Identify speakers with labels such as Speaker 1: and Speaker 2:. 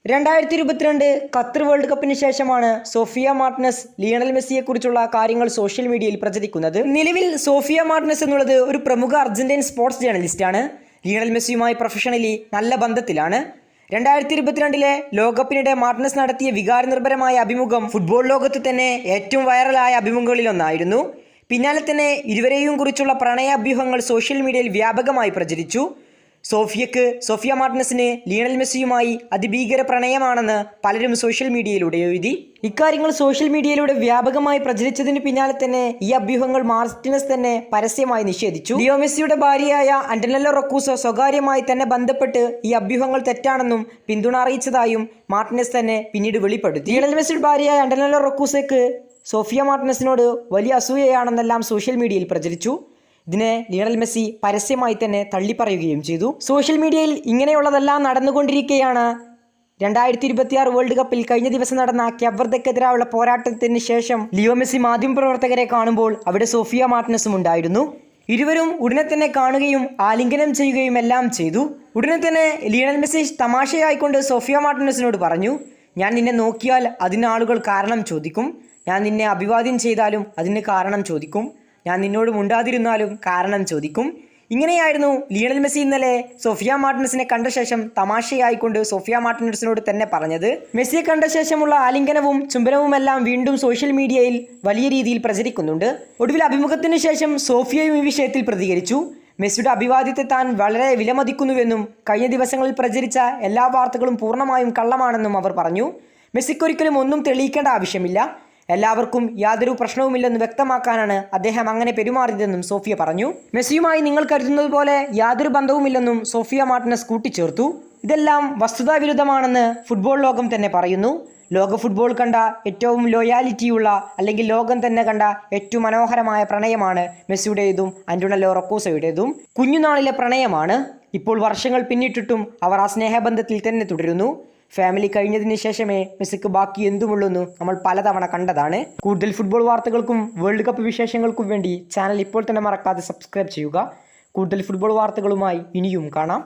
Speaker 1: 2022 Qatar world കപ്പിന് ശേഷമാണ് Sophia Martinez Lionel മെസ്സിയെക്കുറിച്ചുള്ള കാര്യങ്ങൾ സോഷ്യൽ മീഡിയയിൽ പ്രചരിക്കുന്നത്. നിലവിൽ സോഫിയ മാർട്ടിനസ് എന്നുള്ളത് ഒരു പ്രമുഖ അർജന്റീൻ സ്പോർട്സ് ജേർണലിസ്റ്റാണ്. ലിയണൽ മെസ്സിയുമായി പ്രൊഫഷണലി നല്ല ബന്ധത്തിലാണ്. 2022 ലോകകപ്പിനിടെ മാർട്ടിനസ് നടത്തിയ വികാരനിർഭരമായ അഭിമുഖം ഫുട്ബോൾ ലോകത്ത് തന്നെ ഏറ്റവും വൈറലായ അഭിമുഖങ്ങളിലൊന്നായിരുന്നു. പിന്നാലെ തന്നെ ഇരുവരെയും കുറിച്ചുള്ള പ്രണയാഭ്യൂഹങ്ങൾ സോഷ്യൽ മീഡിയയിൽ വ്യാപകമായി പ്രചരിച്ചു. സോഫിയ മാർട്ടിനസിന് ലിയണൽ മെസ്സിയുമായി അതിഭീകര പ്രണയമാണെന്ന് പലരും സോഷ്യൽ മീഡിയയിലൂടെ എഴുതി. ഇക്കാര്യങ്ങൾ സോഷ്യൽ മീഡിയയിലൂടെ വ്യാപകമായി പ്രചരിച്ചതിന് പിന്നാലെ തന്നെ ഈ അഭ്യൂഹങ്ങൾ മാർട്ടിനസ് തന്നെ പരസ്യമായി നിഷേധിച്ചു. ലിയോ മെസ്സിയുടെ ഭാര്യയായ അന്റനെല്ല റൊക്കൂസോ സ്വകാര്യമായി തന്നെ ബന്ധപ്പെട്ട് ഈ അഭ്യൂഹങ്ങൾ തെറ്റാണെന്നും പിന്തുണ അറിയിച്ചതായും മാർട്ടിനസ് തന്നെ പിന്നീട് വെളിപ്പെടുത്തി. ലിയണൽ മെസ്സിയുടെ ഭാര്യയായ അന്റനെല്ല റൊക്കൂസയ്ക്ക് സോഫിയ മാർട്ടിനസിനോട് വലിയ അസൂയയാണെന്നെല്ലാം സോഷ്യൽ മീഡിയയിൽ പ്രചരിച്ചു. ഇതിനെ ലിയണൽ മെസ്സി പരസ്യമായി തന്നെ തള്ളിപ്പറയുകയും ചെയ്തു. സോഷ്യൽ മീഡിയയിൽ ഇങ്ങനെയുള്ളതെല്ലാം നടന്നുകൊണ്ടിരിക്കുകയാണ് 2026 വേൾഡ് കപ്പിൽ കഴിഞ്ഞ ദിവസം നടന്ന ക്യാപ് പോരാട്ടത്തിന് ശേഷം ലിയോ മെസ്സി മാധ്യമപ്രവർത്തകരെ കാണുമ്പോൾ അവിടെ സോഫിയ മാർട്ടിനസും ഉണ്ടായിരുന്നു. ഇരുവരും ഉടനെ തന്നെ കാണുകയും ആലിംഗനം ചെയ്യുകയും എല്ലാം ചെയ്തു. ഉടനെ തന്നെ ലിയണൽ മെസ്സി തമാശയായിക്കൊണ്ട് സോഫിയ മാർട്ടിനസിനോട് പറഞ്ഞു, ഞാൻ നിന്നെ നോക്കിയാൽ അതിന് ആളുകൾ കാരണം ചോദിക്കും, ഞാൻ നിന്നെ അഭിവാദ്യം ചെയ്താലും അതിന് കാരണം ചോദിക്കും, ഞാൻ നിന്നോട് മുണ്ടാതിരുന്നാലും കാരണം ചോദിക്കും. ഇങ്ങനെയായിരുന്നു ലിയണൽ മെസ്സി ഇന്നലെ സോഫിയ മാർട്ടിനസിനെ കണ്ട ശേഷം തമാശയായിക്കൊണ്ട് സോഫിയ മാർട്ടിനസിനോട് തന്നെ പറഞ്ഞത്. മെസ്സിയെ കണ്ട ശേഷമുള്ള ആലിംഗനവും ചുംബനവുമെല്ലാം വീണ്ടും സോഷ്യൽ മീഡിയയിൽ വലിയ രീതിയിൽ പ്രചരിക്കുന്നുണ്ട്. ഒടുവിൽ അഭിമുഖത്തിന് ശേഷം സോഫിയയും ഈ വിഷയത്തിൽ പ്രതികരിച്ചു. മെസ്സിയുടെ അഭിവാദ്യത്തെ താൻ വളരെ വിലമതിക്കുന്നുവെന്നും കഴിഞ്ഞ ദിവസങ്ങളിൽ പ്രചരിച്ച എല്ലാ വാർത്തകളും പൂർണ്ണമായും കള്ളമാണെന്നും അവർ പറഞ്ഞു. മെസ്സിക്കൊരിക്കലും ഒന്നും തെളിയിക്കേണ്ട ആവശ്യമില്ല, എല്ലാവർക്കും യാതൊരു പ്രശ്നവുമില്ലെന്ന് വ്യക്തമാക്കാനാണ് അദ്ദേഹം അങ്ങനെ പെരുമാറിയതെന്നും സോഫിയ പറഞ്ഞു. മെസ്സിയുമായി നിങ്ങൾ കരുതുന്നത് പോലെ യാതൊരു ബന്ധവുമില്ലെന്നും സോഫിയ മാർട്ടിനസ് കൂട്ടിച്ചേർത്തു. ഇതെല്ലാം വസ്തുതാവിരുദ്ധമാണെന്ന് ഫുട്ബോൾ ലോകം തന്നെ പറയുന്നു. ലോക ഫുട്ബോൾ കണ്ട ഏറ്റവും ലോയാലിറ്റിയുള്ള അല്ലെങ്കിൽ ലോകം തന്നെ കണ്ട ഏറ്റവും മനോഹരമായ പ്രണയമാണ് മെസ്സിയുടേതും അന്റനെല്ല റൊക്കൂസോയുടേതും. കുഞ്ഞുനാളിലെ പ്രണയമാണ്. ഇപ്പോൾ വർഷങ്ങൾ പിന്നിട്ടിട്ടും അവർ ആ സ്നേഹബന്ധത്തിൽ തന്നെ തുടരുന്നു. ഫാമിലി കഴിഞ്ഞതിന് ശേഷമേ മെസ്സിക്ക് ബാക്കി എന്തുമുള്ളൂന്ന് നമ്മൾ പലതവണ കണ്ടതാണ്. കൂടുതൽ ഫുട്ബോൾ വാർത്തകൾക്കും വേൾഡ് കപ്പ് വിശേഷങ്ങൾക്കും വേണ്ടി ചാനൽ ഇപ്പോൾ തന്നെ മറക്കാതെ സബ്സ്ക്രൈബ് ചെയ്യുക. കൂടുതൽ ഫുട്ബോൾ വാർത്തകളുമായി ഇനിയും കാണാം.